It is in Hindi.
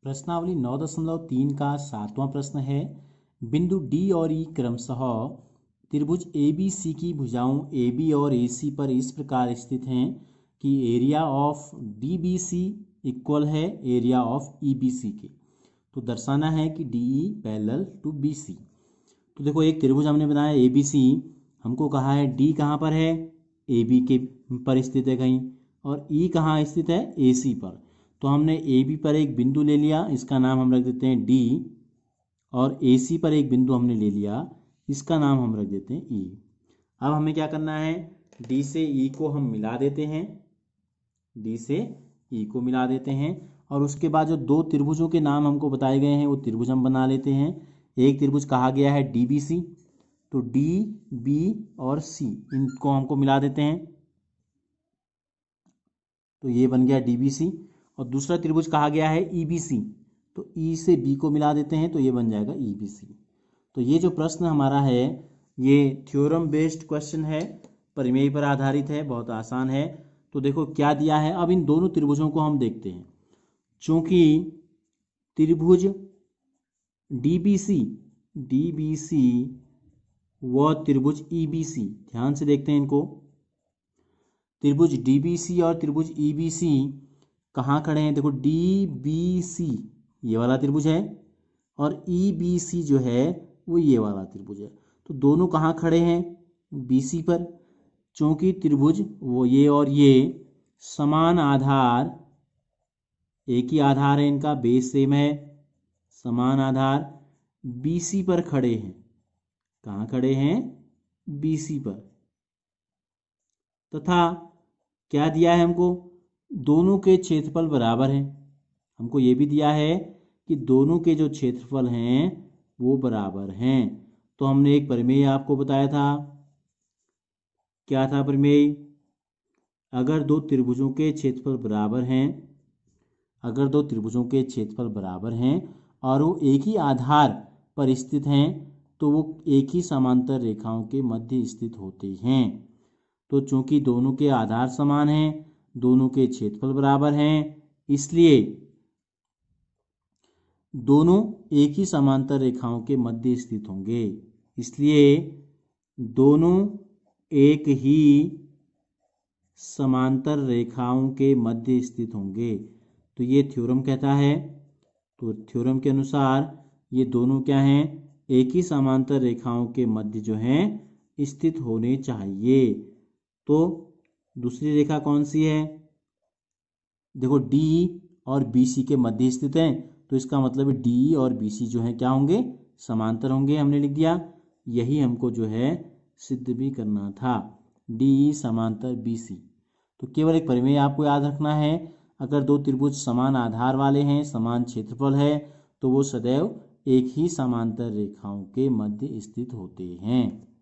प्रश्नावली 9.3 का 7वां प्रश्न है। बिंदु डी और ई क्रमशः त्रिभुज ABC की भुजाओं AB और AC पर इस प्रकार स्थित हैं कि एरिया ऑफ DBC इक्वल है एरिया ऑफ EBC के। तो दर्शाना है कि DE पैरेलल टू BC। तो देखो एक त्रिभुज हमने बनाया ABC, हमको कहा है D कहाँ पर है, AB के पर स्थित है कहीं, और E कहाँ स्थित है, AC पर। तो हमने AB पर एक बिंदु ले लिया, इसका नाम हम रख देते हैं D, और AC पर एक बिंदु हमने ले लिया, इसका नाम हम रख देते हैं E। अब हमें क्या करना है, D से E को हम मिला देते हैं, D से E को मिला देते हैं, और उसके बाद जो दो त्रिभुजों के नाम हमको बताए गए हैं वो त्रिभुज हम बना लेते हैं। एक त्रिभुज कहा गया है DBC, तो D, B और C इनको हमको मिला देते हैं, तो ये बन गया DBC। और दूसरा त्रिभुज कहा गया है EBC, तो E से B को मिला देते हैं, तो ये बन जाएगा EBC। तो ये जो प्रश्न हमारा है ये थ्योरम बेस्ड क्वेश्चन है, प्रमेय पर आधारित है, बहुत आसान है। तो देखो क्या दिया है, अब इन दोनों त्रिभुजों को हम देखते हैं। चूंकि त्रिभुज DBC व त्रिभुज EBC, ध्यान से देखते हैं इनको, त्रिभुज DBC और त्रिभुज EBC कहाँ खड़े हैं, देखो DBC ये वाला त्रिभुज है और EBC जो है वो ये वाला त्रिभुज है। तो दोनों कहाँ खड़े हैं, BC पर। चूंकि त्रिभुज वो ये और ये समान आधार, एक ही आधार है इनका, बेस सेम है, समान आधार BC पर खड़े हैं। कहाँ खड़े हैं, BC पर। तथा क्या दिया है हमको, दोनों के क्षेत्रफल बराबर हैं। हमको ये भी दिया है कि दोनों के जो क्षेत्रफल हैं वो बराबर हैं। तो हमने एक प्रमेय आपको बताया था, क्या था प्रमेय, अगर दो त्रिभुजों के क्षेत्रफल बराबर हैं, अगर दो त्रिभुजों के क्षेत्रफल बराबर हैं और वो एक ही आधार पर स्थित हैं तो वो एक ही समांतर रेखाओं के मध्य स्थित होते हैं। तो चूंकि दोनों के आधार समान हैं, दोनों के क्षेत्रफल बराबर हैं, इसलिए दोनों एक ही समांतर रेखाओं के मध्य स्थित होंगे। इसलिए दोनों एक ही समांतर रेखाओं के मध्य स्थित होंगे। तो ये थ्योरम कहता है। तो थ्योरम के अनुसार ये दोनों क्या हैं, एक ही समांतर रेखाओं के मध्य जो हैं स्थित होने चाहिए। तो दूसरी रेखा कौन सी है, देखो D और BC के मध्य स्थित हैं, तो इसका मतलब है D और BC जो है क्या होंगे, समांतर होंगे, हमने लिख दिया। यही हमको जो है सिद्ध भी करना था, DE समांतर BC। तो केवल एक प्रमेय आपको याद रखना है, अगर दो त्रिभुज समान आधार वाले हैं, समान क्षेत्रफल है, तो वो सदैव एक ही समांतर रेखाओं के मध्य स्थित होते हैं।